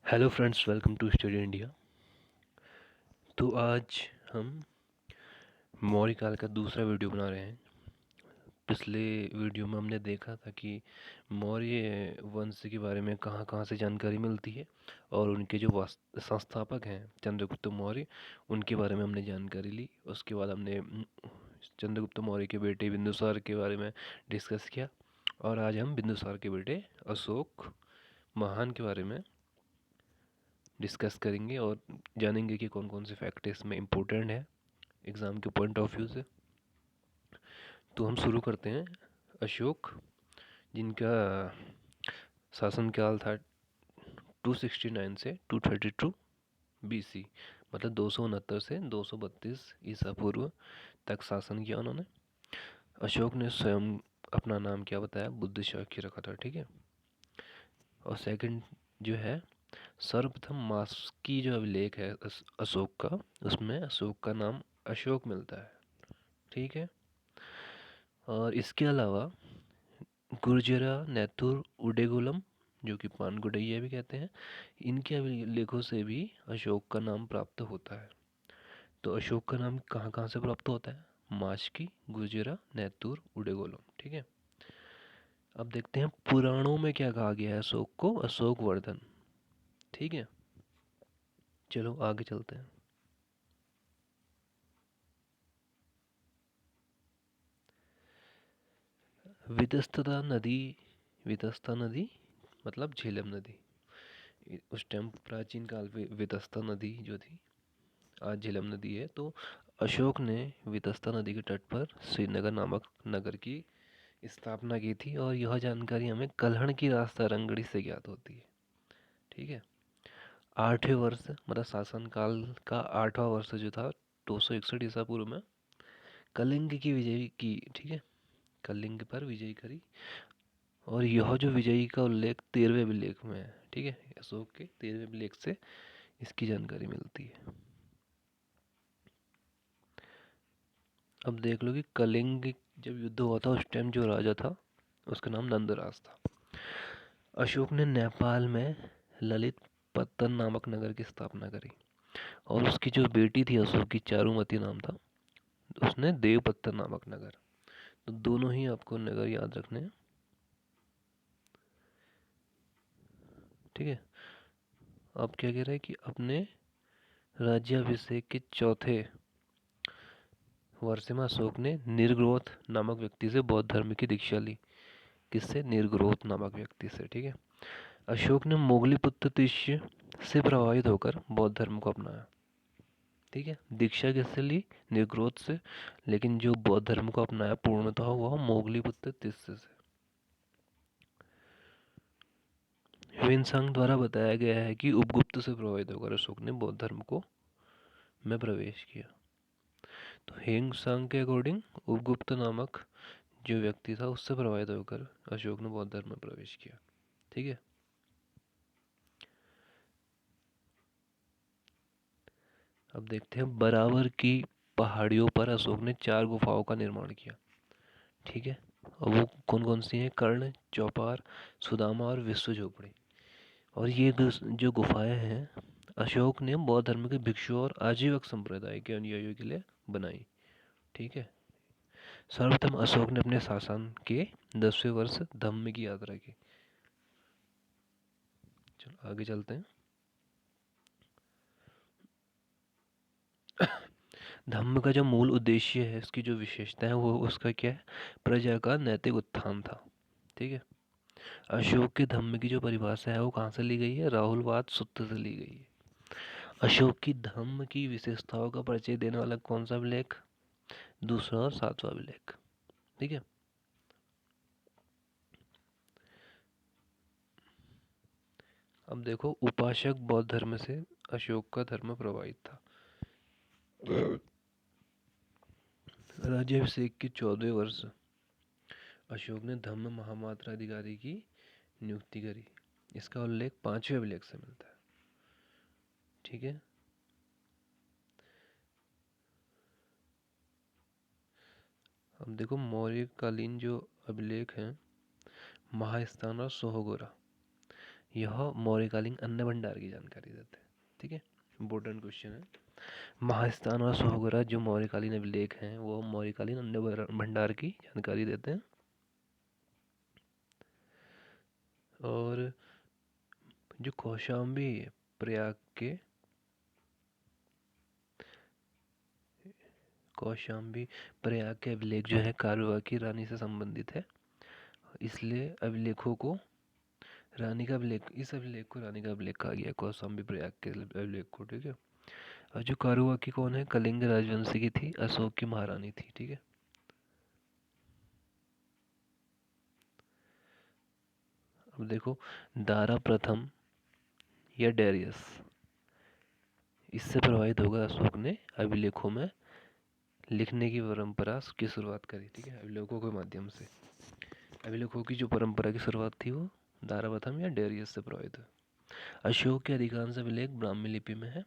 Hello friends, welcome to study India. तो आज हम मौर्य काल का दूसरा वीडियो बना रहे हैं। पिछले वीडियो में हमने देखा था कि मौर्य वंश के बारे में कहाँ कहाँ से जानकारी मिलती है और उनके जो संस्थापक हैं चंद्रगुप्त मौर्य, उनके बारे में हमने जानकारी ली। उसके बाद हमने चंद्रगुप्त मौर्य के बेटे बिंदुसार के बारे में डिस्कस किया और आज हम बिंदुसार के बेटे अशोक महान के बारे में डिस्कस करेंगे और जानेंगे कि कौन कौन से फैक्ट इसमें इम्पोर्टेंट है एग्ज़ाम के पॉइंट ऑफ व्यू से। तो हम शुरू करते हैं। अशोक, जिनका शासनकाल था 269 से 232 BC, मतलब 269 से 232 ईसा पूर्व तक शासन किया उन्होंने। अशोक ने स्वयं अपना नाम क्या बताया? बुद्ध शाक्य रखा था, ठीक है। और सेकंड जो है, सर्वप्रथम मास की जो अभिलेख है अशोक का, उसमें अशोक का नाम अशोक मिलता है, ठीक है। और इसके अलावा गुर्जरा, नैथुर, उडेगुलम, जो कि पानगुडैया भी कहते हैं, इनके अभिलेखों से भी अशोक का नाम प्राप्त होता है। तो अशोक का नाम कहाँ कहाँ से प्राप्त होता है? मास्की, गुर्जरा, नैथुर, उडेगुलम, ठीक है। अब देखते हैं पुराणों में क्या कहा गया है अशोक को। अशोक वर्धन, ठीक है। चलो आगे चलते हैं। वितस्ता नदी, वितस्ता नदी मतलब झेलम नदी। उस टाइम प्राचीन काल में वितस्ता नदी जो थी, आज झेलम नदी है। तो अशोक ने वितस्ता नदी के तट पर श्रीनगर नामक नगर की स्थापना की थी और यह जानकारी हमें कल्हण की रास्ता रंगड़ी से ज्ञात होती है, ठीक है। 8वें वर्ष मतलब शासनकाल का 8वां वर्ष जो था 261 ईसा पूर्व में कलिंग की विजय की, ठीक है। कलिंग पर विजय करी और यह जो विजयी का उल्लेख 13वें अभिलेख में है, ठीक है। अशोक के 13वें अभिलेख से इसकी जानकारी मिलती है। अब देख लो कि कलिंग जब युद्ध हुआ था उस टाइम जो राजा था उसका नाम नंदराज था। अशोक ने नेपाल में ललित पत्तन नामक नगर की स्थापना करी और उसकी जो बेटी थी अशोक की, चारुमती नाम था, उसने देवपत्तन नामक नगर। तो दोनों ही आपको नगर याद रखने हैं, ठीक है। अब क्या कह रहा है कि अपने राज्याभिषेक के चौथे वर्ष में अशोक ने निर्ग्रोथ नामक व्यक्ति से बौद्ध धर्म की दीक्षा ली। किससे? निर्ग्रोथ नामक व्यक्ति से, ठीक है। अशोक ने मोगली पुत्र तिष्य से प्रभावित होकर बौद्ध धर्म को अपनाया, ठीक है। दीक्षा किससे ली? निर्ग्रोथ से, लेकिन जो बौद्ध धर्म को अपनाया पूर्णतः हुआ मोगली पुत्र तिष्य से। ह्वेनसांग द्वारा बताया गया है कि उपगुप्त से प्रभावित होकर अशोक ने बौद्ध धर्म को में प्रवेश किया। तो ह्वेनसांग के अकॉर्डिंग उपगुप्त नामक जो व्यक्ति था उससे प्रभावित होकर अशोक ने बौद्ध धर्म में प्रवेश किया, ठीक है। अब देखते हैं बराबर की पहाड़ियों पर अशोक ने 4 गुफाओं का निर्माण किया, ठीक है। और वो कौन कौन सी हैं? कर्ण, चौपार, सुदामा और विश्व झोपड़ी। और ये जो गुफाएं हैं अशोक ने बौद्ध धर्म के भिक्षुओं और आजीवक संप्रदाय के अनुयायियों के लिए बनाई, ठीक है। सर्वप्रथम अशोक ने अपने शासन के 10वें वर्ष धम्म की यात्रा की। चलो आगे चलते हैं। धम्म का जो मूल उद्देश्य है, इसकी जो विशेषता है वो उसका क्या है? प्रजा का नैतिक उत्थान था, ठीक है। अशोक के धम्म की जो परिभाषा है वो कहाँ से ली गई है? राहुलवाद सूत्र से ली गई है। अशोक की धम्म की विशेषताओं का परिचय देने वाला कौन सा अभिलेख? दूसरा और 7वां अभिलेख, ठीक है। अब देखो, उपासक बौद्ध धर्म से अशोक का धर्म प्रभावित था। राज्याभिषेक के 14वें वर्ष अशोक ने धम्म महामात्र अधिकारी की नियुक्ति करी। इसका उल्लेख 5वें अभिलेख से मिलता है, ठीक है। अब देखो मौर्य कालीन जो अभिलेख हैं, महास्थान और सोहगोरा, यह मौर्यकालीन अन्न भंडार की जानकारी देते हैं। ठीक है, इम्पोर्टेंट क्वेश्चन है। महास्थान और सोहगरा जो मौर्यकालीन अभिलेख हैं वो मौर्यकालीन अन्न भंडार की जानकारी देते हैं। और जो कौशाम्बी प्रयाग के अभिलेख जो है कारुवाकी रानी से संबंधित है, इसलिए अभिलेखों को रानी का अभिलेख, इस अभिलेख को रानी का अभिलेख कहा गया, कौशाम्बी प्रयाग के अभिलेख को। ठीक है, और जो कारुवाकी कौन है, कलिंग राजवंशी की थी, अशोक की महारानी थी। ठीक है, अब देखो, दारा प्रथम या डेरियस, इससे प्रभावित होकर अशोक ने अभिलेखों में लिखने की परंपरा की शुरुआत करी। ठीक है, अभिलेखों के माध्यम से अभिलेखों की जो परंपरा की शुरुआत थी वो दारा प्रथम या डेरियस से प्रभावित है। अशोक के अधिकांश अभिलेख ब्राह्मी लिपि में है।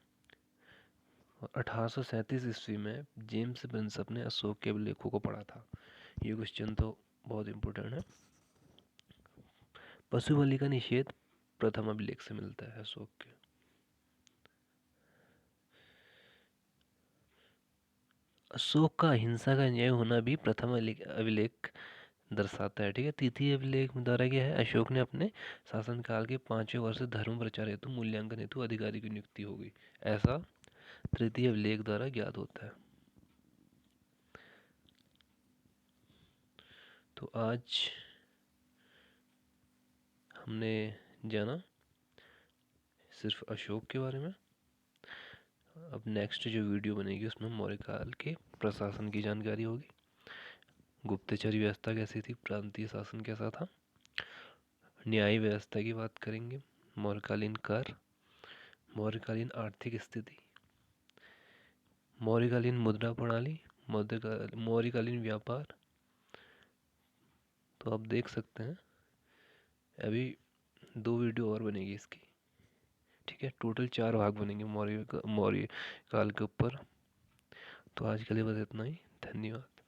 1837 ईस्वी में जेम्स प्रिंसप ने अशोक के अभिलेखों को पढ़ा था। ये क्वेश्चन तो बहुत इम्पोर्टेंट है। पशु बलि का निषेध प्रथम अभिलेख से मिलता है अशोक के। अशोक का अहिंसा का न्याय होना भी प्रथम अभिलेख दर्शाता है। ठीक है, तृतीय अभिलेख द्वारा क्या है, अशोक ने अपने शासनकाल के 5वें वर्ष धर्म प्रचार हेतु मूल्यांकन हेतु अधिकारी की नियुक्ति हो गई, ऐसा तृतीय अभिलेख द्वारा ज्ञात होता है। तो आज हमने जाना सिर्फ अशोक के बारे में। अब नेक्स्ट जो वीडियो बनेगी उसमें मौर्य काल के प्रशासन की जानकारी होगी, गुप्तचर व्यवस्था कैसी थी, प्रांतीय शासन कैसा था, न्याय व्यवस्था की बात करेंगे, मौर्यकालीन कर, मौर्यकालीन आर्थिक स्थिति, मौर्यकालीन मुद्रा प्रणाली, मौर्यकालीन व्यापार। तो आप देख सकते हैं अभी 2 वीडियो और बनेगी इसकी। ठीक है, टोटल 4 भाग बनेंगे मौर्य काल के ऊपर। तो आज के लिए बस इतना ही, धन्यवाद।